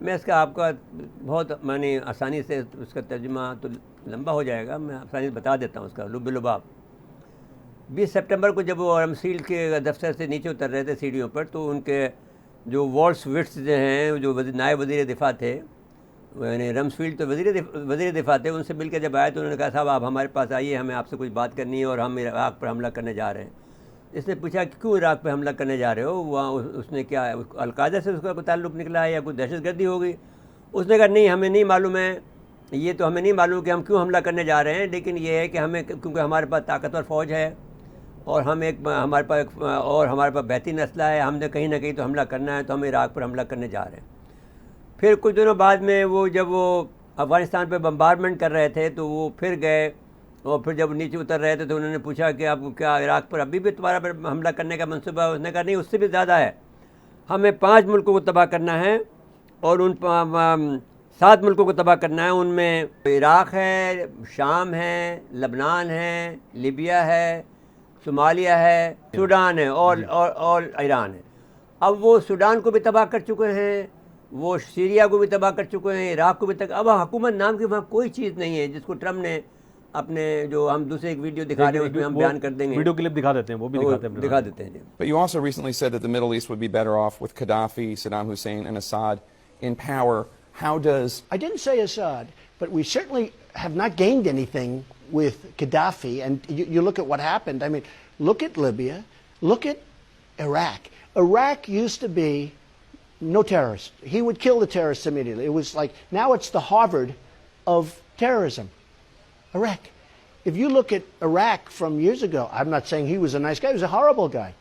میں اس کا آپ کا بہت میں آسانی سے اس کا ترجمہ تو لمبا ہو جائے گا، میں آسانی سے بتا دیتا ہوں اس کا لب لباب۔ 20 سپٹمبر کو جب وہ رمسفیلڈ کے دفتر سے نیچے اتر رہے تھے سیڑھیوں پر، تو ان کے جو والٹس وٹس جو ہیں، جو نائب وزیر دفاع تھے، یعنی رمسفیلڈ تو وزیر دفاع تھے، ان سے مل کے جب آئے تو انہوں نے کہا صاحب آپ ہمارے پاس آئیے، ہمیں آپ سے کچھ بات کرنی ہے اور ہم عراق پر حملہ کرنے جا رہے ہیں۔ اس نے پوچھا کہ کیوں عراق پہ حملہ کرنے جا رہے ہو؟ وہاں اس نے کیا القاعدہ سے اس کا کوئی تعلق نکلا ہے یا کوئی دہشت گردی ہو گئی؟ اس نے کہا نہیں، ہمیں نہیں معلوم ہے، یہ تو ہمیں نہیں معلوم کہ ہم کیوں حملہ کرنے جا رہے ہیں، لیکن یہ ہے کہ ہمیں کیونکہ ہمارے پاس طاقتور فوج ہے اور ہمارے پاس بہترین اسلحہ ہے، ہم نے کہیں نہ کہیں تو حملہ کرنا ہے، تو ہم عراق پر حملہ کرنے جا رہے ہیں۔ پھر کچھ دنوں بعد میں جب وہ افغانستان پہ بمبارمنٹ کر رہے تھے تو وہ پھر گئے، اور پھر جب نیچے اتر رہے تھے تو انہوں نے پوچھا کہ آپ کو کیا عراق پر ابھی بھی تمہارا حملہ کرنے کا منصوبہ ہے؟ اس نے کہا نہیں، اس سے بھی زیادہ ہے، ہمیں 5 ملکوں کو تباہ کرنا ہے، اور ان 7 ملکوں کو تباہ کرنا ہے۔ ان میں عراق ہے، شام ہے، لبنان ہے، لیبیا ہے، صومالیہ ہے، سوڈان ہے اور ایران ہے۔ اب وہ سوڈان کو بھی تباہ کر چکے ہیں، وہ سیریا کو بھی تباہ کر چکے ہیں، عراق کو بھی اب حکومت نام کی وہاں کوئی چیز نہیں ہے جس کو ٹرمپ نے اپنے، جو ہم دوسرے ایک ویڈیو دکھا رہے ہیں اس میں ہم بیان کر دیں گے، ویڈیو کلپ دکھا دیتے ہیں، وہ بھی دکھا دیتے ہیں جی۔ But you also recently said that the Middle East would be better off with Gaddafi, Saddam Hussein, and Assad in power. How does... I didn't say Assad, but we certainly have not gained anything with Gaddafi. And you look at what happened. I mean, look at Libya, look at Iraq. Iraq used to be no terrorist. He would kill the terrorists immediately. It was like, now it's the Harvard of terrorism. Iraq. If you look at Iraq from years ago, I'm not saying he was a nice guy, he was a horrible guy,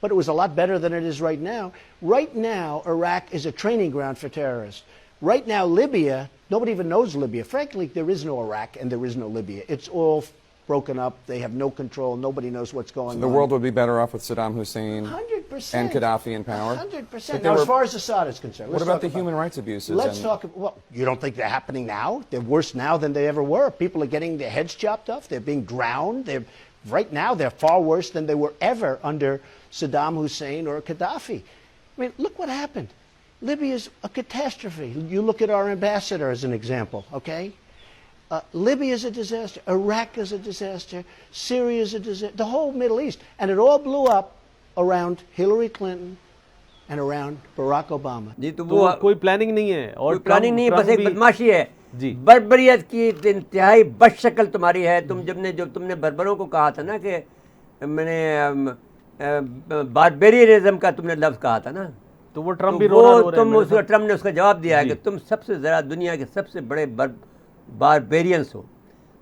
but it was a lot better than it is right now. Right now, Iraq is a training ground for terrorists. Right now, Libya, nobody even knows Libya. Frankly, there is no Iraq and there is no Libya. It's all broken up. They have no control. Nobody knows what's going on. The world would be better off with Saddam Hussein 100%. and Gaddafi in power? 100%. Now, as far as Assad is concerned, What about the human rights abuses? Let's talk about, well, you don't think they're happening now? They're worse now than they ever were. People are getting their heads chopped off. They're being drowned. Right now, they're far worse than they were ever under Saddam Hussein or Gaddafi. I mean, look what happened. Libya is a catastrophe. You look at our ambassador as an example, okay? Libya is a disaster. Iraq is a disaster. Syria is a disaster. The whole Middle East. And it all blew up around Hillary Clinton and around Barack Obama. جی تو وہ کوئی planning نہیں ہے، اور کوئی planning نہیں ہے، بس ایک بدماشی ہے جی، بربریت کی انتہائی بد شکل تمہاری ہے۔ تم نے بربروں کو کہا تھا نا کہ میں نے باربیرینزم کا تم نے لفظ کہا تھا نا، تو وہ ٹرمپ بھی رو رہے ہیں، ٹرمپ نے اس کا جواب دیا ہے کہ تم سب سے ذرا دنیا کے سب سے بڑے باربیرینس ہو،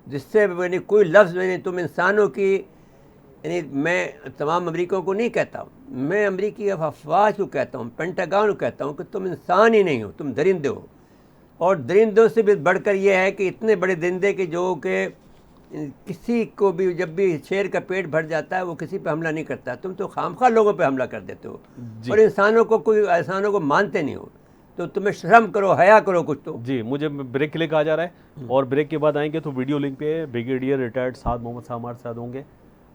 جس سے کوئی لفظ تم انسانوں کی، یعنی میں تمام امریکوں کو نہیں کہتا ہوں، میں امریکی افواج کو کہتا ہوں، پینٹاگون کو کہتا ہوں کہ تم انسان ہی نہیں ہو، تم درندے ہو۔ اور درندوں سے بھی بڑھ کر یہ ہے کہ اتنے بڑے درندے کہ جو کہ کسی کو بھی، جب بھی شیر کا پیٹ بھر جاتا ہے وہ کسی پہ حملہ نہیں کرتا، تم تو خامخواہ لوگوں پہ حملہ کر دیتے ہو اور انسانوں کو مانتے نہیں ہو، تو تمہیں شرم کرو، حیا کرو کچھ تو۔ جی مجھے بریک کے لیے کہا جا رہا ہے، اور بریک کے بعد آئیں گے تو ویڈیو لنک پہ بریگیڈیئر ریٹائرڈ سعد محمد صاحب ہمارے ساتھ ہوں گے۔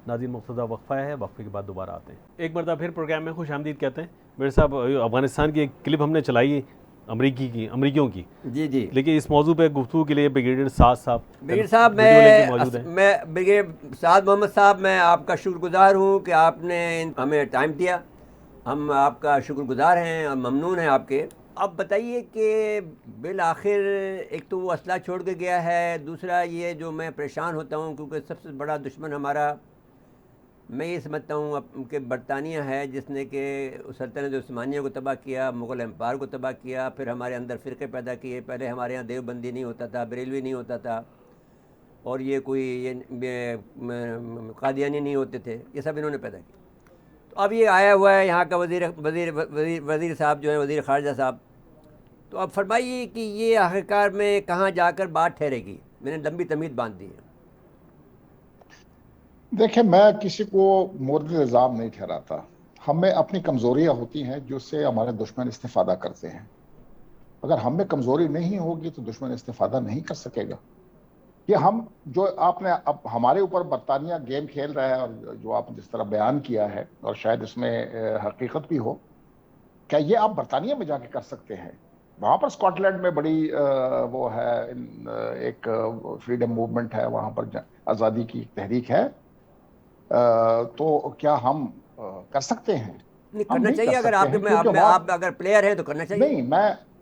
ناظرین مختصر وقفہ ہے، وقفے کے بعد دوبارہ آتے ہیں۔ ایک مرتبہ پھر پروگرام میں خوش آمدید کہتے ہیں۔ میرے صاحب افغانستان کی ایک کلپ ہم نے چلائی امریکیوں کی، جی جی، لیکن اس موضوع پہ گفتگو کے لیے بریگیڈیئر سعد صاحب میں بریگیڈیئر سعد محمد صاحب، میں آپ کا شکر گزار ہوں کہ آپ نے ہمیں ٹائم دیا، ہم آپ کا شکر گزار ہیں اور ممنون ہیں آپ کے۔ اب بتائیے کہ بالآخر ایک تو وہ اسلحہ چھوڑ کے گیا ہے، دوسرا یہ جو میں پریشان ہوتا ہوں کیونکہ سب سے بڑا دشمن ہمارا، میں یہ سمجھتا ہوں کہ برطانیہ ہے، جس نے کہ سلطنت عثمانیہ کو تباہ کیا، مغل امپائر کو تباہ کیا، پھر ہمارے اندر فرقے پیدا کیے۔ پہلے ہمارے یہاں دیوبندی نہیں ہوتا تھا، بریلوی نہیں ہوتا تھا، اور یہ کوئی قادیانی نہیں ہوتے تھے، یہ سب انہوں نے پیدا کیا۔ تو اب یہ آیا ہوا ہے یہاں کا وزیر صاحب جو ہیں، وزیر خارجہ صاحب، تو اب فرمائیے کہ یہ آخرکار میں کہاں جا کر بات ٹھہرے گی؟ میں نے لمبی تمہید باندھ دی ہے۔ دیکھیں، میں کسی کو مورد الزام نہیں ٹھہراتا، ہمیں اپنی کمزوریاں ہوتی ہیں جس سے ہمارے دشمن استفادہ کرتے ہیں۔ اگر ہم میں کمزوری نہیں ہوگی تو دشمن استفادہ نہیں کر سکے گا۔ یہ ہم جو آپ نے اب ہمارے اوپر برطانیہ گیم کھیل رہا ہے، اور جو آپ جس طرح بیان کیا ہے، اور شاید اس میں حقیقت بھی ہو، کیا یہ آپ برطانیہ میں جا کے کر سکتے ہیں؟ وہاں پر اسکاٹ لینڈ میں بڑی وہ ہے ایک فریڈم موومنٹ ہے, وہاں پر آزادی کی تحریک ہے. تو کیا ہم کر سکتے ہیں؟ نہیں ہم کرنا نہیں چاہیے, کر اگر سکتے آپ ہیں کیونکہ آپ اگر پلیئر ہیں تو کرنا چاہیے. نہیں,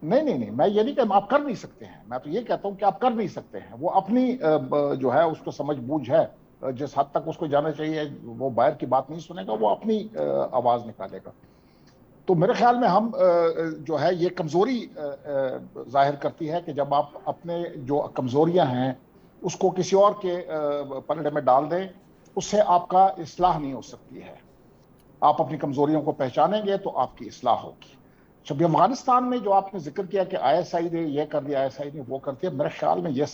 میں یہ نہیں کہ آپ کر نہیں سکتے ہیں, میں تو یہ کہتا ہوں کہ آپ کر نہیں سکتے ہیں. وہ اپنی جو ہے اس کو سمجھ بوجھ ہے, جس حد تک اس کو جانا چاہیے وہ باہر کی بات نہیں سنے گا, وہ اپنی آواز نکالے گا. تو میرے خیال میں ہم جو ہے یہ کمزوری ظاہر کرتی ہے کہ جب آپ اپنے جو کمزوریاں ہیں اس کو کسی اور کے پلڑے میں ڈال دیں, اس سے آپ کا اصلاح نہیں ہو سکتی ہے. آپ اپنی کمزوریوں کو پہچانیں گے تو آپ کی اصلاح ہوگی. جب افغانستان میں جو آپ نے ذکر کیا کہ آئی ایس آئی نے یہ کر دیا, آئی ایس آئی نے وہ کر دیا, میرے خیال میں یہ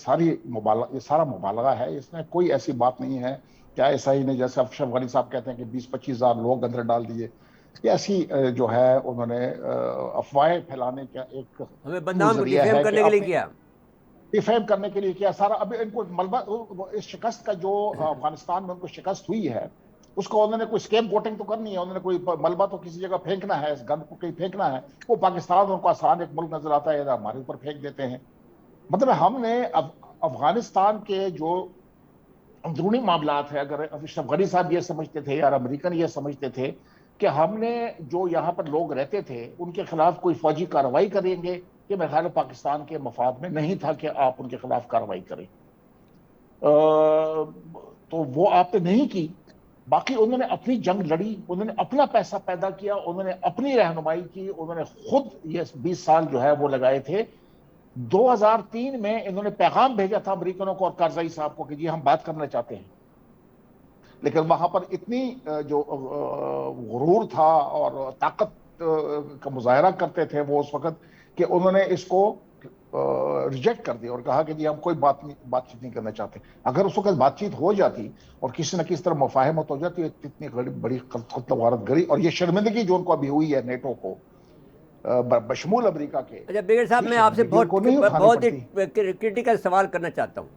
سارا مبالغہ ہے. اس میں کوئی ایسی بات نہیں ہے کہ آئی ایس آئی نے, جیسے اشرف غنی صاحب کہتے ہیں کہ 20-25 ہزار لوگ اندر ڈال دیے. یہ ایسی جو ہے انہوں نے افواہیں پھیلانے کا ایک ہمیں بدنام ذریعہ ڈیفیم ہے کہ کرنے کے لیے اپنے کیا, ڈیفیم کرنے کے لیے کیا سارا. ابھی ان کو ملبہ اس شکست کا جو افغانستان میں ان کو شکست ہوئی ہے اس کو انہوں نے کوئی اسکیپ گوٹنگ تو کرنی ہے, انہوں نے کوئی ملبہ تو کسی جگہ پھینکنا ہے, اس گند کو کہیں پھینکنا ہے. وہ پاکستان ان کو آسان ایک ملک نظر آتا ہے, ہمارے اوپر پھینک دیتے ہیں. مطلب ہم نے افغانستان کے جو اندرونی معاملات ہے, اگر اشرف غنی صاحب یہ سمجھتے تھے یا امریکن یہ سمجھتے تھے کہ ہم نے جو یہاں پر لوگ رہتے تھے ان کے خلاف کوئی فوجی کارروائی کریں گے, کہ میرے خیال پاکستان کے مفاد میں نہیں تھا کہ آپ ان کے خلاف کارروائی کریں. تو وہ آپ نے نہیں کی. باقی انہوں نے اپنی جنگ لڑی, انہوں نے اپنا پیسہ پیدا کیا, انہوں نے اپنی رہنمائی کی, انہوں نے خود یہ 20 سال جو ہے وہ لگائے تھے. 2003 میں انہوں نے پیغام بھیجا تھا امریکنوں کو اور کارزائی صاحب کو کہ جی ہم بات کرنا چاہتے ہیں, لیکن وہاں پر اتنی جو غرور تھا اور طاقت کا مظاہرہ کرتے تھے وہ اس وقت, کہ انہوں نے اس کو ریجیکٹ کر دیا اور کہا کہ جی ہم کوئی بات چیت نہیں کرنا چاہتے. اگر اس وقت بات چیت ہو جاتی اور کسی نہ کسی طرح مفاہمت ہو جاتی, اتنی بڑی قتل غارت گری اور یہ شرمندگی جو ان کو ابھی ہوئی ہے نیٹو کو بشمول امریکہ کے, اچھا بریگیڈیئر صاحب میں آپ سے بہت ہی کرٹیکل سوال کرنا چاہتا ہوں.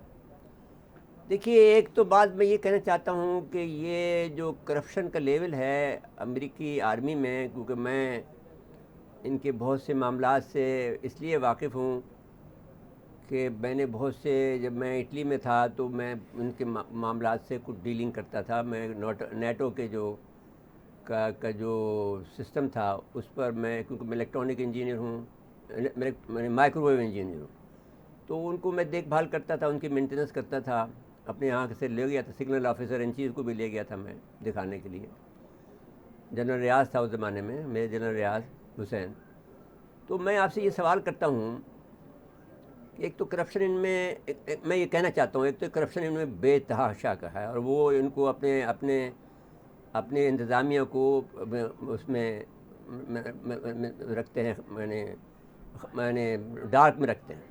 دیکھیے, ایک تو بات میں یہ کہنا چاہتا ہوں کہ یہ جو کرپشن کا لیول ہے امریکی آرمی میں, کیونکہ میں ان کے بہت سے معاملات سے اس لیے واقف ہوں کہ میں نے بہت سے, جب میں اٹلی میں تھا تو میں ان کے معاملات سے کچھ ڈیلنگ کرتا تھا. میں نیٹو کے جو کا جو سسٹم تھا اس پر میں, کیونکہ میں الیکٹرانک انجینئر ہوں, میں مائکرو ویو انجینئر ہوں, تو ان کو میں دیکھ بھال کرتا تھا, ان کی مینٹیننس کرتا تھا. اپنے یہاں سے لے گیا تھا, سگنل آفیسر ان چیف کو بھی لے گیا تھا میں دکھانے کے لیے. جنرل ریاض تھا اس زمانے میں, میرے جنرل ریاض حسین. تو میں آپ سے یہ سوال کرتا ہوں کہ ایک تو کرپشن ان میں, میں یہ کہنا چاہتا ہوں, ایک تو کرپشن ان میں بے تحاشا کا ہے, اور وہ ان کو اپنے انتظامیہ کو اس میں رکھتے ہیں, میں نے ڈارک میں رکھتے ہیں.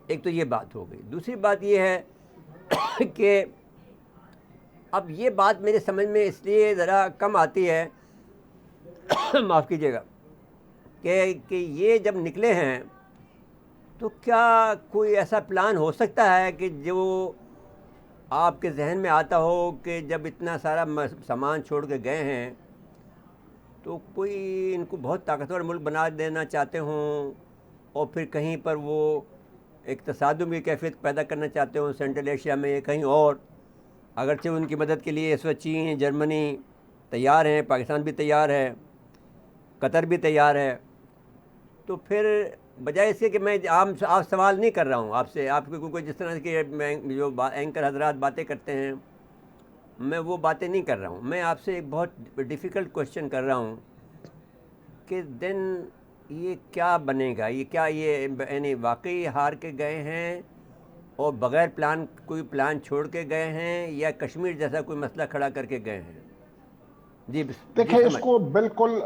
ایک تو یہ بات ہو گئی. دوسری بات یہ ہے کہ اب یہ بات میرے سمجھ میں اس لیے ذرا کم آتی ہے, معاف کیجیے گا, کہ یہ جب نکلے ہیں تو کیا کوئی ایسا پلان ہو سکتا ہے کہ جو آپ کے ذہن میں آتا ہو کہ جب اتنا سارا سامان چھوڑ کے گئے ہیں تو کوئی ان کو بہت طاقتور ملک بنا دینا چاہتے ہوں, اور پھر کہیں پر وہ ایک تصادم کی کیفیت پیدا کرنا چاہتے ہوں سینٹرل ایشیا میں یا کہیں اور, اگرچہ ان کی مدد کے لیے اس وقت چین, جرمنی تیار ہیں, پاکستان بھی تیار ہے, قطر بھی تیار ہے. تو پھر بجائے اس کے کہ میں آپ سوال نہیں کر رہا ہوں آپ سے, آپ کو کوئی جس طرح کے جو اینکر حضرات باتیں کرتے ہیں میں وہ باتیں نہیں کر رہا ہوں. میں آپ سے ایک بہت ڈیفیکلٹ کوشچن کر رہا ہوں کہ دین یہ کیا بنے گا, یہ کیا یہ یعنی واقعی ہار کے گئے ہیں اور بغیر پلان, کوئی پلان چھوڑ کے گئے ہیں, یا کشمیر جیسا کوئی مسئلہ کھڑا کر کے گئے ہیں؟ جی دیکھیں, اس کو بالکل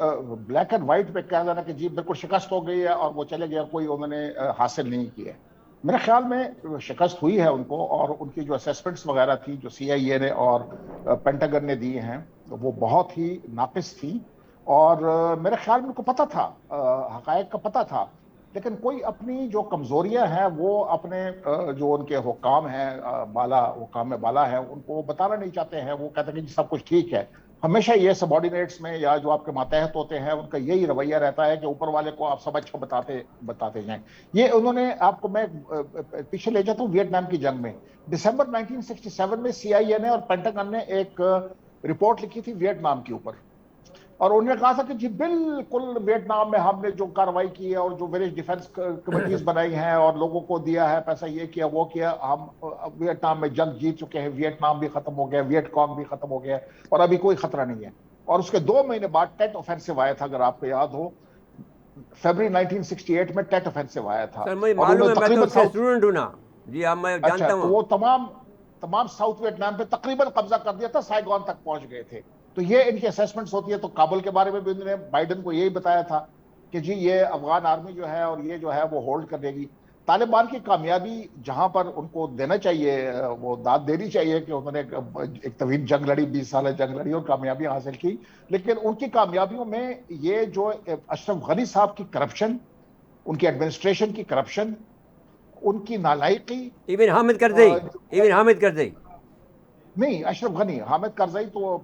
بلیک اینڈ وائٹ پہ کہہ دینا کہ جی بالکل شکست ہو گئی ہے اور وہ چلے گئے, کوئی انہوں نے حاصل نہیں کیا. میرے خیال میں شکست ہوئی ہے ان کو, اور ان کی جو اسیسمنٹس وغیرہ تھی جو سی آئی اے نے اور پینٹاگن نے دی ہیں وہ بہت ہی ناقص تھی, اور میرے خیال میں ان کو پتہ تھا, حقائق کا پتہ تھا, لیکن کوئی اپنی جو کمزوریاں ہیں وہ اپنے جو ان کے حکام ہیں بالا, حکام بالا ہیں, ان کو وہ بتانا نہیں چاہتے ہیں. وہ کہتے ہیں کہ جی سب کچھ ٹھیک ہے, ہمیشہ یہ سبارڈینیٹس میں یا جو آپ کے ماتحت ہوتے ہیں ان کا یہی رویہ رہتا ہے کہ اوپر والے کو آپ سب اچھا بتاتے جائیں. یہ انہوں نے, آپ کو میں پیچھے لے جاتا ہوں ویتنام کی جنگ میں, دسمبر 1967 میں CIA نے اور پینٹاگن نے ایک رپورٹ لکھی تھی ویتنام کے اوپر, اور انہوں نے کہا تھا کہ جی بالکل ویتنام میں ہم نے جو کارروائی کی ہے اور جو ویلیج ڈیفنس کمیٹیز بنائی ہیں اور لوگوں کو دیا ہے پیسہ, یہ کیا وہ کیا, ہم ویتنام میں جنگ جیت چکے ہیں, ویتنام بھی ختم ہو گیا, ویٹ کانگ بھی ختم ہو گیا اور ابھی کوئی خطرہ نہیں ہے. اور اس کے 2 مہینے بعد ٹیٹ آفینسو آیا تھا, اگر آپ کو یاد ہو, فیبرری 1968 میں ٹیٹ آفینسو آیا تھا. سر مجھے معلوم ہے, میں تو اس کا اسٹوڈنٹ ہوں نا جی, اب میں جانتا ہوں. تو وہ تمام ساؤتھ ویتنام پہ تقریباً قبضہ کر دیا تھا, سائیگون تک پہنچ گئے تھے. تو یہ ان کی اسیسمنٹس ہوتی ہے. تو کابل کے بارے میں بھی انہوں نے بائیڈن کو یہی بتایا تھا کہ جی یہ افغان آرمی جو ہے اور یہ جو ہے وہ ہولڈ کر دے گی. طالبان کی کامیابی جہاں پر ان کو دینا چاہیے, وہ داد دینی چاہیے کہ انہوں نے ایک طویل جنگ لڑی, 20 سالہ جنگ لڑی اور کامیابی حاصل کی, لیکن ان کی کامیابیوں میں یہ جو اشرف غنی صاحب کی کرپشن, ان کی ایڈمنسٹریشن کی کرپشن, ان کی نالائقی, ایون حامد کرزئی نہیں اشرف غنی, حامد کرزئی تو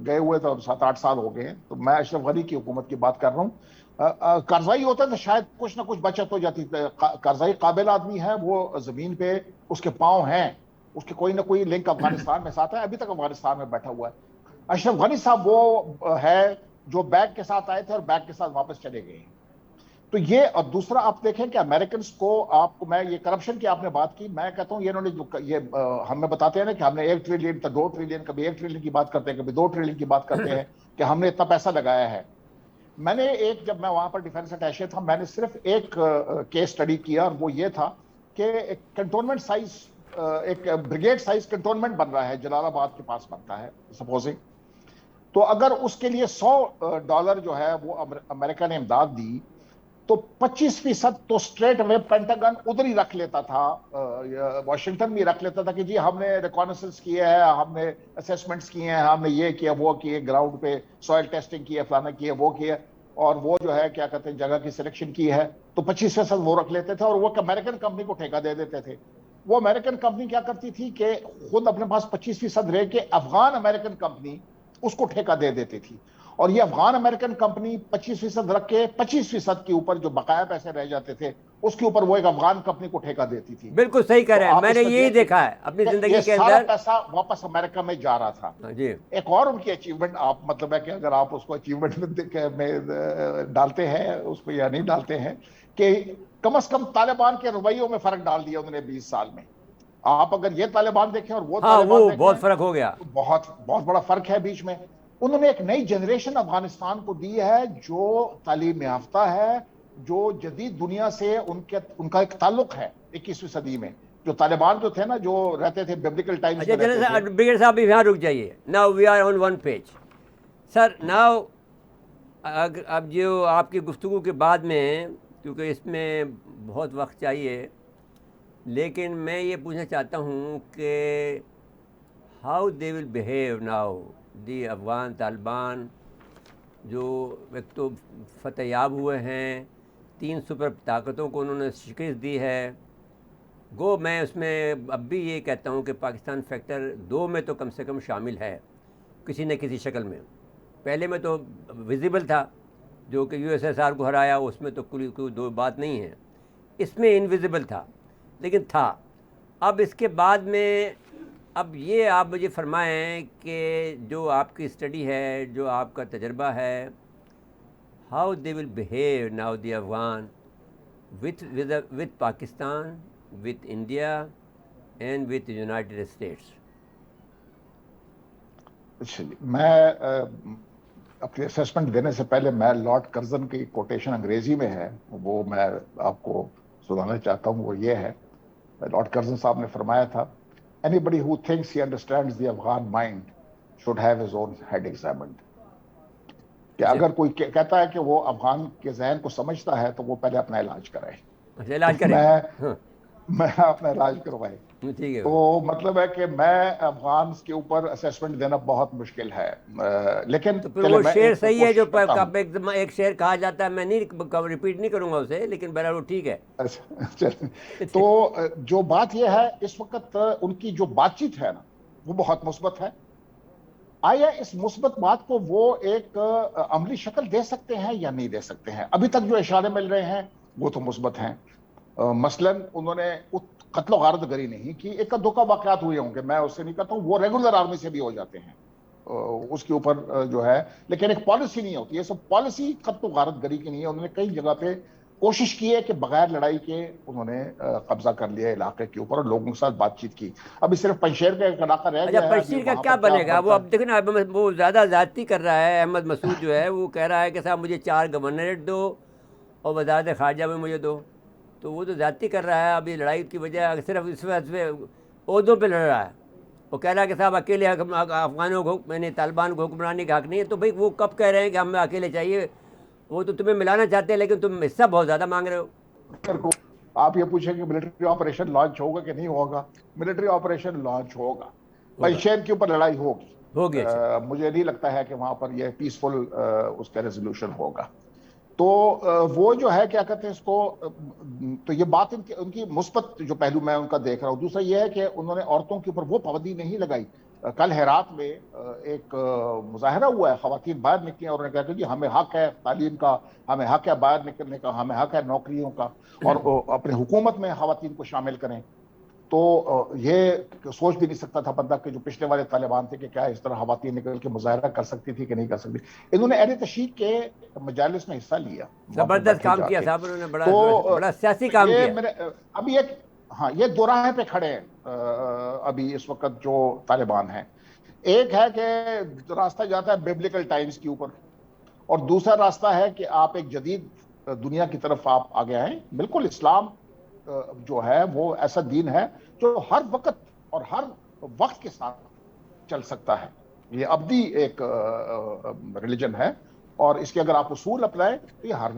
گئے ہوئے تو 7-8 سال ہو گئے ہیں, تو میں اشرف غنی کی حکومت کی بات کر رہا ہوں. کرزئی ہوتا تو شاید کچھ نہ کچھ بچت ہو جاتی. کرزئی قابل آدمی ہے, وہ زمین پہ اس کے پاؤں ہیں, اس کے کوئی نہ کوئی لنک افغانستان میں ساتھ ہے, ابھی تک افغانستان میں بیٹھا ہوا ہے. اشرف غنی صاحب وہ ہے جو بیگ کے ساتھ آئے تھے اور بیگ کے ساتھ واپس چلے گئے ہیں. تو یہ, اور دوسرا آپ دیکھیں کہ امریکنز کو, آپ کو میں یہ کرپشن کی آپ نے بات کی, میں کہتا ہوں یہ انہوں نے جو یہ ہمیں بتاتے ہیں نا کہ ہم نے 1 ٹریلین 2 ٹریلین, کبھی 1 ٹریلین کی بات کرتے ہیں, کبھی 2 ٹریلین کی بات کرتے ہیں کہ ہم نے اتنا پیسہ لگایا ہے. میں نے جب میں وہاں پر ڈیفینس اٹیشے تھا, میں نے صرف ایک کیس اسٹڈی کیا, اور وہ یہ تھا کہ ایک کنٹونمنٹ سائز, ایک بریگیڈ سائز کنٹونمنٹ بن رہا ہے, جلال آباد کے پاس بنتا ہے سپوزنگ. تو اگر اس کے لیے $100 جو ہے وہ امریکہ نے امداد دی, تو 25% تو اسٹریٹ اوے پینٹاگن ادھر ہی رکھ لیتا تھا, واشنگٹن بھی رکھ لیتا تھا کہ جی ہم نے ریکانسنس کیے ہے, ہم نے اسیسمنٹس کیے ہیں, ہم نے یہ کیا وہ کیے, گراؤنڈ پہ سوائل ٹیسٹنگ کی ہے, فلانا کیے وہ کیے, اور وہ جو ہے کیا کہتے ہیں جگہ کی سلیکشن کی ہے. تو 25% وہ رکھ لیتے تھے اور وہ امریکن کمپنی کو ٹھیکہ دے دیتے تھے. وہ امریکن کمپنی کیا کرتی تھی کہ خود اپنے پاس 25% رہ کے افغان امریکن کمپنی اس کو ٹھیکہ دے دیتی تھی, اور یہ افغان امریکن کمپنی 25% رکھ کے 25% کے اوپر جو بقایا پیسے رہ جاتے تھے اس کے اوپر وہ ایک افغان کمپنی کو ٹھیکہ دیتی تھی. بالکل صحیح کہہ رہے ہیں, میں نے یہی دیکھا ہے اپنی زندگی کے اندر. سارا پیسہ واپس امریکہ میں جا رہا تھا. جی ایک اور ان کی اچیومنٹ, آپ مطلب ہے کہ اگر آپ اس کو اچیومنٹ میں ڈالتے ہیں اس کو یا نہیں ڈالتے ہیں, کہ کم از کم طالبان کے رویوں میں فرق ڈال دیا انہوں نے 20 سال میں. آپ اگر یہ طالبان دیکھیں اور وہ طالبان دیکھیں, بہت فرق ہو گیا, بہت بڑا فرق ہے بیچ میں. انہوں نے ایک نئی جنریشن افغانستان کو دی ہے جو تعلیم یافتہ ہے, جو جدید دنیا سے ان کا ایک تعلق ہے 21ویں صدی میں. جو طالبان جو تھے نا, جو رہتے تھے بیبلیکل ٹائمز میں رہتے تھے. بریگیڈ صاحب یہاں رک جائیے. Now we are on one page. Sir now اب جو آپ کی گفتگو کے بعد میں, کیونکہ اس میں بہت وقت چاہیے, لیکن میں یہ پوچھنا چاہتا ہوں کہ how they will behave now the Afghan Taliban, جو ایک تو فتح یاب ہوئے ہیں, 3 سپر طاقتوں کو انہوں نے شکست دی ہے. گو میں اس میں اب بھی یہ کہتا ہوں کہ پاکستان فیکٹر 2 میں تو کم سے کم شامل ہے کسی نہ کسی شکل میں. پہلے میں تو ویزیبل تھا, جو کہ USSR کو ہرایا, اس میں تو کوئی دو بات نہیں ہے. اس میں انویزیبل تھا لیکن تھا. اب اس کے بعد میں اب یہ آپ مجھے فرمائیں کہ جو آپ کی اسٹڈی ہے, جو آپ کا تجربہ ہے, how they will behave now the Afghan with Pakistan, with India and with United States. میں اپنی اسیسمنٹ دینے سے پہلے میں لارڈ کرزن کی کوٹیشن انگریزی میں ہے, وہ میں آپ کو سنانا چاہتا ہوں. وہ یہ ہے, لارڈ کرزن صاحب نے فرمایا تھا, anybody who thinks he understands the Afghan mind should have his own head examined. کہ اگر کوئی کہتا ہے کہ وہ افغان کے ذہن کو سمجھتا ہے تو وہ پہلے اپنا علاج کرائے. علاج کرے, میں اپنا علاج کروائے. تو مطلب ہے کہ میں افغانس کے اوپر اسیسمنٹ دینا بہت مشکل ہے. لیکن وہ شعر صحیح ہے جو ایک شعر کہا جاتا ہے, میں نہیں ریپیٹ نہیں کروں گا اسے, لیکن بہرحال وہ ٹھیک ہے. تو جو بات یہ ہے اس وقت ان کی جو بات چیت ہے نا وہ بہت مثبت ہے, آیا اس مثبت بات کو وہ ایک عملی شکل دے سکتے ہیں یا نہیں دے سکتے ہیں؟ ابھی تک جو اشارے مل رہے ہیں وہ تو مثبت ہیں. مثلاً انہوں نے قتل و غارت گری نہیں کی, ایک دو کا واقعات ہوئے ہوں گے, میں اس سے نہیں کہتا ہوں, وہ ریگولر آرمی سے بھی ہو جاتے ہیں, اس کے اوپر جو ہے, لیکن ایک پالیسی نہیں ہوتی. یہ سب پالیسی قتل و غارت گری کی نہیں ہے. انہوں نے کئی جگہ پہ کوشش کی ہے کہ بغیر لڑائی کے انہوں نے قبضہ کر لیا علاقے کے اوپر اور لوگوں کے ساتھ بات چیت کی. ابھی صرف پنشیر کا ایک علاقہ رہ گیا ہے. پنشیر کا کیا بنے گا؟ وہ اب دیکھیں نا, وہ زیادہ زیادتی کر رہا ہے. احمد مسعود جو ہے وہ کہہ رہا ہے کہ صاحب مجھے 4 گورنریٹ دو اور وزارت خارجہ میں مجھے دو. تو وہ تو زیادتی کر رہا ہے. ابھی لڑائی کی وجہ صرف اس وجہ عہدوں پہ لڑ رہا ہے. وہ کہہ رہا ہے کہ صاحب اکیلے افغانوں کو, میں نے طالبان کو حکمرانی کا حق نہیں ہے. تو بھائی وہ کب کہہ رہے ہیں کہ ہمیں اکیلے چاہیے؟ وہ تو تمہیں ملانا چاہتے ہیں لیکن تم حصہ بہت زیادہ مانگ رہے ہو. آپ یہ پوچھیں کہ ملٹری آپریشن لانچ ہوگا کہ نہیں ہوگا؟ ملٹری آپریشن لانچ ہوگا. پنشیر کے اوپر لڑائی ہوگی. مجھے نہیں لگتا ہے کہ وہاں پر یہ پیسفل اس کا ریزولوشن ہوگا. تو وہ جو ہے کیا کہتے ہیں اس کو, تو یہ بات ان کی مثبت جو پہلو میں ان کا دیکھ رہا ہوں. دوسرا یہ ہے کہ انہوں نے عورتوں کے اوپر وہ پابندی نہیں لگائی. کل ہرات میں ایک مظاہرہ ہوا ہے, خواتین باہر نکلی اور انہوں نے کہا کہ جی ہمیں حق ہے تعلیم کا, ہمیں حق ہے باہر نکلنے کا, ہمیں حق ہے نوکریوں کا, اور اپنی حکومت میں خواتین کو شامل کریں. تو یہ سوچ بھی نہیں سکتا تھا بندہ کہ جو پچھلے والے طالبان تھے کہ کیا اس طرح خواتین نکل کے مظاہرہ کر سکتی تھی کہ نہیں کر سکتی. انہوں نے اہل تشیع کے مجالس میں حصہ لیا, زبردست کام کیا صاحب, انہوں نے بڑا سیاسی کام کیا. ابھی ایک یہ دو راہیں پہ کھڑے ہیں ابھی اس وقت جو طالبان ہیں. ایک ہے کہ راستہ جاتا ہے بیبلیکل ٹائمز کے اوپر, اور دوسرا راستہ ہے کہ آپ ایک جدید دنیا کی طرف آپ آگے آئیں. بالکل اسلام جو ہے وہ ایسا دین ہے جو ہر وقت اور ہر وقت کے ساتھ چل سکتا ہے. یہ ابدی ایک ریلیجن ہے, اور اس کے اگر آپ اصول اپنائیں تو یہ ہر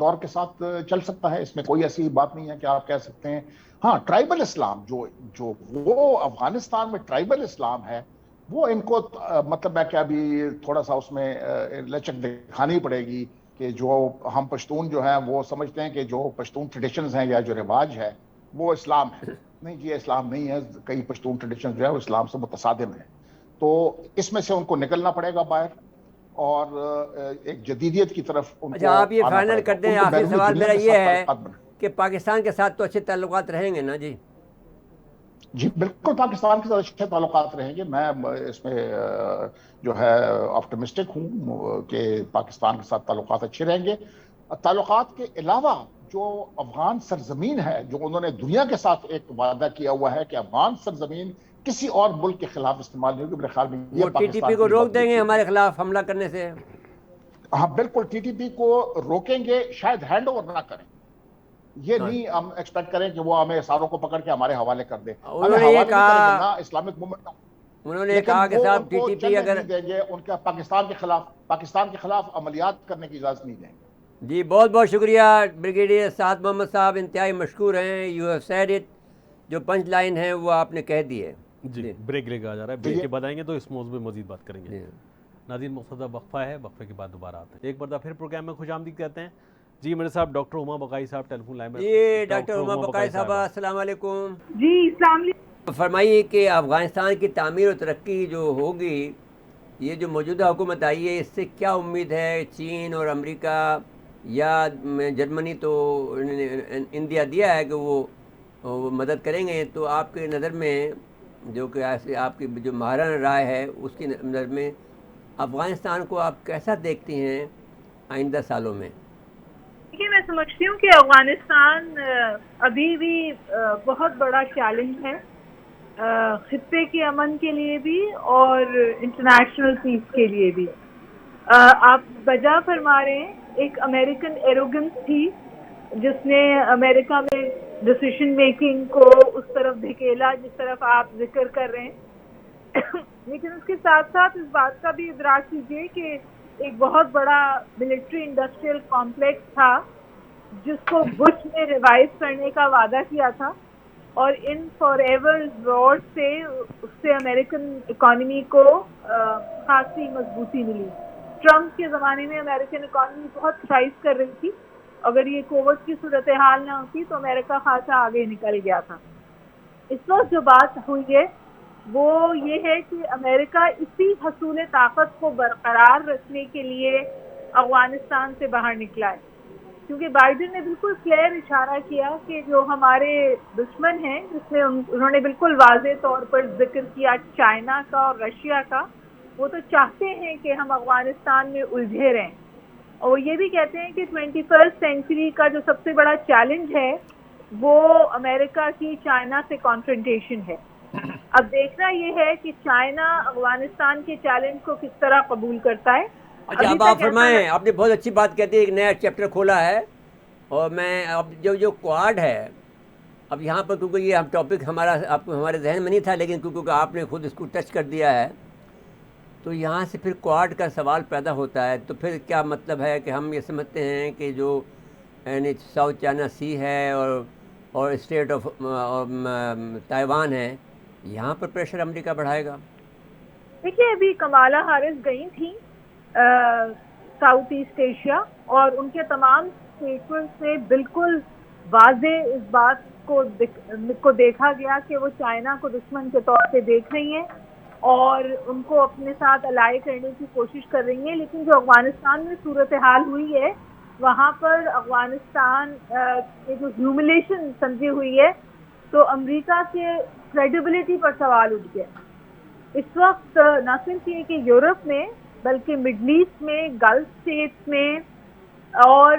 دور کے ساتھ چل سکتا ہے. اس میں کوئی ایسی بات نہیں ہے کہ آپ کہہ سکتے ہیں ہاں ٹرائبل اسلام جو وہ افغانستان میں ٹرائبل اسلام ہے, وہ ان کو مطلب میں کہ ابھی تھوڑا سا اس میں لچک دکھانی پڑے گی کہ جو ہم پشتون جو ہیں وہ سمجھتے ہیں کہ جو پشتون ٹریڈیشنز ہیں یا جو رواج ہے وہ اسلام ہے. نہیں جی, اسلام نہیں ہے. کئی پشتون ٹریڈیشنز جو ہے وہ اسلام سے متصادم ہیں. تو اس میں سے ان کو نکلنا پڑے گا باہر, اور ایک جدیدیت کی طرف ان کو. آپ یہ فائنل کر دیں, آخری سوال میرا یہ ہے کہ پاکستان کے ساتھ تو اچھے تعلقات رہیں گے نا؟ جی بالکل پاکستان کے ساتھ اچھے تعلقات رہیں گے. میں اس میں جو ہے آپٹمسٹک ہوں کہ پاکستان کے ساتھ تعلقات اچھے رہیں گے. تعلقات کے علاوہ جو افغان سرزمین ہے, جو انہوں نے دنیا کے ساتھ ایک وعدہ کیا ہوا ہے کہ افغان سرزمین کسی اور ملک کے خلاف استعمال نہیں ہوگی. میرے خیال میں یہ ٹی ٹی پی کو روک دیں گے ہمارے خلاف حملہ کرنے سے. ہاں بالکل, ٹی ٹی پی کو روکیں گے, شاید ہینڈ اوور نہ کریں. یہ نہیں ہم ایکسپیکٹ کریں کہ وہ ہمیں ساروں کو پکڑ کے ہمارے حوالے کر دیں. انہوں نے یہ کہا, اسلامک موومنٹ, انہوں نے کہا کہ صاحب ٹی ٹی پی اگر دیں گے ان کا پاکستان کے خلاف عملیات کرنے کی اجازت نہیں دیں گے. جی بہت بہت شکریہ بریگیڈیئر سعد محمد صاحب, انتہائی مشکور ہیں. یو ہیو سیڈ اٹ, جو پنچ لائن ہے وہ آپ نے کہہ دی ہے. جی بریک لے کے آ جا رہا ہے, بریک کے بعد آئیں گے تو اس موضوع میں مزید بات کریں گے. ناظرین مقصدہ وقفہ ہے, وقفے کے بعد دوبارہ آتے ہیں. ایک بار پھر پروگرام میں خوش آمدید کہتے ہیں. جی میرے صاحب ڈاکٹر عما بقائی صاحب ٹیلی فون لائن میں. جی ڈاکٹر عما بقائی صاحب السلام علیکم. جی السلام علیکم. فرمائیے کہ افغانستان کی تعمیر و ترقی جو ہوگی, یہ جو موجودہ حکومت آئی ہے, اس سے کیا امید ہے؟ چین اور امریکہ یا جرمنی تو انڈیا دیا ہے کہ وہ مدد کریں گے, تو آپ کے نظر میں جو کہ آپ کی جو ماہرانہ رائے ہے اس کی نظر میں افغانستان کو آپ کیسا دیکھتی ہیں آئندہ سالوں میں؟ دیکھیے میں سمجھتی ہوں کہ افغانستان ابھی بھی بہت بڑا چیلنج ہے, خطے کے امن کے لیے بھی اور انٹرنیشنل پیس کے لیے بھی. آپ بجا فرما رہے ہیں, ایک امریکن ایروگنس تھی جس نے امریکہ میں ڈیسیشن میکنگ کو اس طرف دھکیلا جس طرف آپ ذکر کر رہے ہیں. لیکن اس کے ساتھ ساتھ اس بات کا بھی ادراک کیجیے کہ ایک بہت بڑا ملٹری انڈسٹریل کمپلیکس تھا جس کو بش نے ریوائو کرنے کا وعدہ کیا تھا, اور ان فار ایور روڈ سے اس سے امریکن اکانومی کو خاصی مضبوطی ملی. ٹرمپ کے زمانے میں امریکن اکانومی بہت تھرائیو کر رہی تھی. اگر یہ کووڈ کی صورتحال نہ ہوتی تو امریکہ خاصا آگے نکل گیا تھا. اس وقت جو بات ہوئی ہے وہ یہ ہے کہ امریکہ اسی حصول طاقت کو برقرار رکھنے کے لیے افغانستان سے باہر نکلا ہے، کیونکہ بائیڈن نے بالکل کلیئر اشارہ کیا کہ جو ہمارے دشمن ہیں، جس میں انہوں نے بالکل واضح طور پر ذکر کیا چائنا کا اور رشیا کا، وہ تو چاہتے ہیں کہ ہم افغانستان میں الجھے رہیں، اور وہ یہ بھی کہتے ہیں کہ 21 سینچری کا جو سب سے بڑا چیلنج ہے وہ امریکہ کی چائنا سے کانفرنٹیشن ہے۔ اب دیکھنا یہ ہے کہ چائنا افغانستان کے چیلنج کو کس طرح قبول کرتا ہے۔ اچھا اب آپ فرمائیں، آپ نے بہت اچھی بات کہتے ہیں، ایک نیا چیپٹر کھولا ہے، اور میں اب جو کوآڈ ہے، اب یہاں پر کیونکہ یہ ٹاپک ہمارے ذہن میں نہیں تھا، لیکن کیونکہ آپ نے خود اس کو ٹچ کر دیا ہے، تو یہاں سے پھر کوآڈ کا سوال پیدا ہوتا ہے۔ تو پھر کیا مطلب ہے کہ ہم یہ سمجھتے ہیں کہ جو یعنی ساؤتھ چائنا سی ہے اور اسٹیٹ آف تائیوان ہے، یہاں پر پریشر امریکہ بڑھائے گا؟ دیکھیے ابھی کمالا ہیرس گئی تھیں ساؤتھ ایسٹ ایشیا، اور ان کے تمام اسٹیٹمنٹ سے بالکل واضح اس بات کو دیکھا گیا کہ وہ چائنا کو دشمن کے طور پہ دیکھ رہی ہیں اور ان کو اپنے ساتھ الائی کرنے کی کوشش کر رہی ہیں، لیکن جو افغانستان میں صورتحال ہوئی ہے وہاں پر افغانستان کی جو ہیوملیشن سمجھی ہوئی ہے، تو امریکہ کے کریڈیبلٹی پر سوال اٹھ گیا۔ اس وقت نہ صرف یہ کہ یورپ میں بلکہ مڈل ایسٹ میں، گلف اسٹیٹس میں اور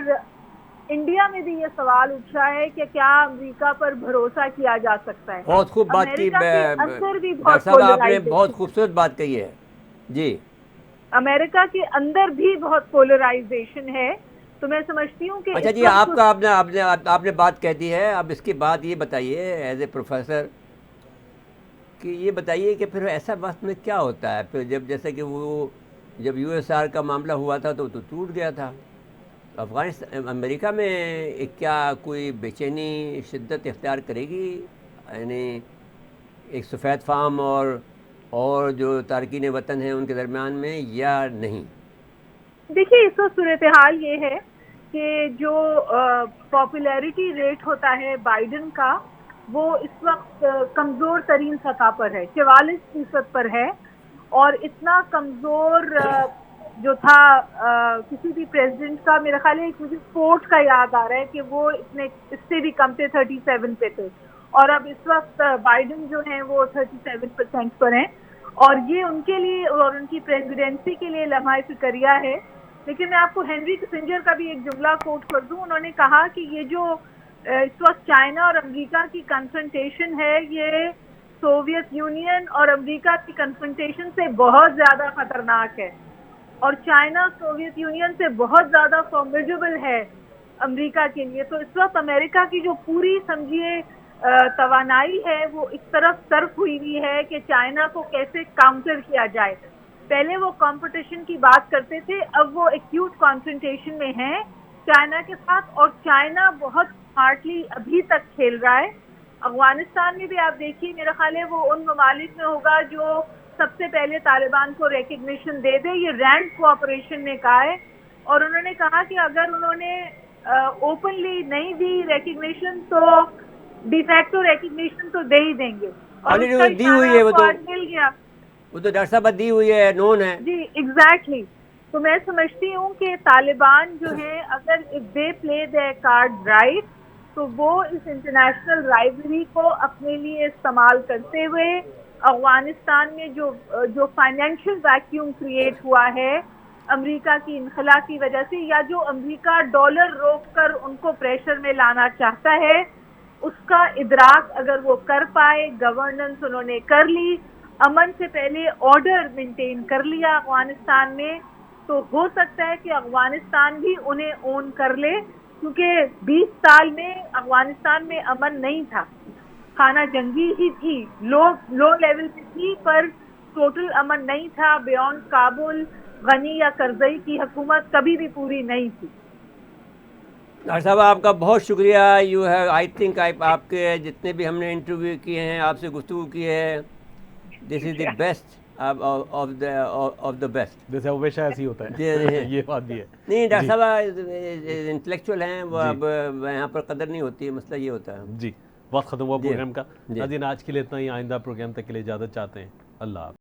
انڈیا میں بھی یہ سوال اٹھ رہا ہے کہ کیا امریکہ پر بھروسہ کیا جا سکتا ہے۔ بہت خوب بات کی ڈاکٹر صاحب، آپ نے بہت خوبصورت بات کہی ہے جی۔ امریکہ کے اندر بھی بہت پولرائزیشن ہے، تو میں سمجھتی ہوں کہ اچھا جی، آپ نے بات کہہ دی ہے، اب اس کے بعد یہ بتائیے ایز اے پروفیسر کہ یہ بتائیے کہ پھر ایسا وقت میں کیا ہوتا ہے پھر، جیسے کہ وہ جب یو ایس آر کا معاملہ ہوا تھا تو ٹوٹ گیا تھا، امریکہ میں کیا کوئی بے چینی شدت اختیار کرے گی، یعنی ایک سفید فام اور جو تارکین وطن ہیں ان کے درمیان میں، یا نہیں؟ دیکھیے اس وقت صورتحال یہ ہے کہ جو پاپولیرٹی ریٹ ہوتا ہے بائیڈن کا، وہ اس وقت کمزور ترین سطح پر ہے، 44% پر ہے، اور اتنا کمزور جو تھا کسی بھی پریزیڈنٹ کا، میرا خیال ہے مجھے فورٹ کا یاد آ رہا ہے کہ وہ اس سے بھی کم تھے، 37 پہ تھے، اور اب اس وقت بائیڈن جو ہیں وہ 37% پر ہیں، اور یہ ان کے لیے اور ان کی پریزیڈنسی کے لیے لمحہ فکریہ ہے۔ لیکن میں آپ کو ہینری کسنجر کا بھی ایک جملہ کوٹ کر دوں، انہوں نے کہا کہ یہ جو اس وقت چائنا اور امریکہ کی کنفرنٹیشن ہے، یہ سوویت یونین اور امریکہ کی کنفرنٹیشن سے بہت زیادہ خطرناک ہے، اور چائنا سوویت یونین سے بہت زیادہ فارمیڈیبل ہے امریکہ کے لیے۔ تو اس وقت امریکہ کی جو پوری سمجھیے توانائی ہے وہ اس طرف صرف ہوئی ہے کہ چائنا کو کیسے کاؤنٹر کیا جائے۔ پہلے وہ کمپٹیشن کی بات کرتے تھے، اب وہ ایکیوٹ کانفرنٹیشن میں ہیں چائنا کے ساتھ، اور چائنا بہت اسمارٹلی ابھی تک کھیل رہا ہے۔ افغانستان میں بھی آپ دیکھیے، میرا خیال ہے وہ ان ممالک میں ہوگا جو سب سے پہلے طالبان کو ریکگنیشن دے دے، یہ رینڈ کوآپریشن نے کہا ہے، اور انہوں نے کہا کہ اگر انہوں نے اوپنلی نہیں دی ریکگنیشن تو ڈی فیکٹو ریکگنیشن تو دے ہی دیں گے، اور اس کا دی ہوئی ہے، وہ تو مل گیا، وہ تو ڈاکٹر صاحب دی ہوئی ہے، نون ہے جی ایگزیکٹلی۔ تو میں سمجھتی ہوں کہ طالبان جو ہیں اگر if they play their card right تو وہ اس انٹرنیشنل رائیولری کو اپنے لیے استعمال کرتے ہوئے افغانستان میں جو فائنینشیل ویکیوم کریٹ ہوا ہے امریکہ کی انخلا کی وجہ سے، یا جو امریکہ ڈالر روک کر ان کو پریشر میں لانا چاہتا ہے، اس کا ادراک اگر وہ کر پائے، گورننس انہوں نے کر لی، امن سے پہلے آرڈر مینٹین کر لیا افغانستان میں، تو ہو سکتا ہے کہ افغانستان بھی انہیں اون کر لے، کیونکہ 20 سال میں افغانستان میں امن نہیں تھا، خانہ جنگی ہی تھی، لو لیول پہ تھی، پر ٹوٹل امن نہیں تھا۔ بیونڈ کابل غنی یا کرزئی کی حکومت کبھی بھی پوری نہیں تھی۔ ڈاکٹر صاحب آپ کا بہت شکریہ، یو ہیو آئی تھنک آپ کے جتنے بھی ہم نے انٹرویو کیے ہیں، آپ سے گفتگو کی ہے، this is the best of the best. جیسے ہمیشہ ایسے ہی ہوتا ہے، یہ بات بھی ہے۔ نہیں ڈاکٹر صاحب انٹلیکچوئل ہیں وہ، اب یہاں پر قدر نہیں ہوتی ہے، مسئلہ یہ ہوتا ہے۔ جی وقت ختم ہوا جی پروگرام کا. جی. ناظرین آج کے لیے اتنا ہی. آئندہ پروگرام تک کے لیے اجازت چاہتے ہیں. اللہ حافظ.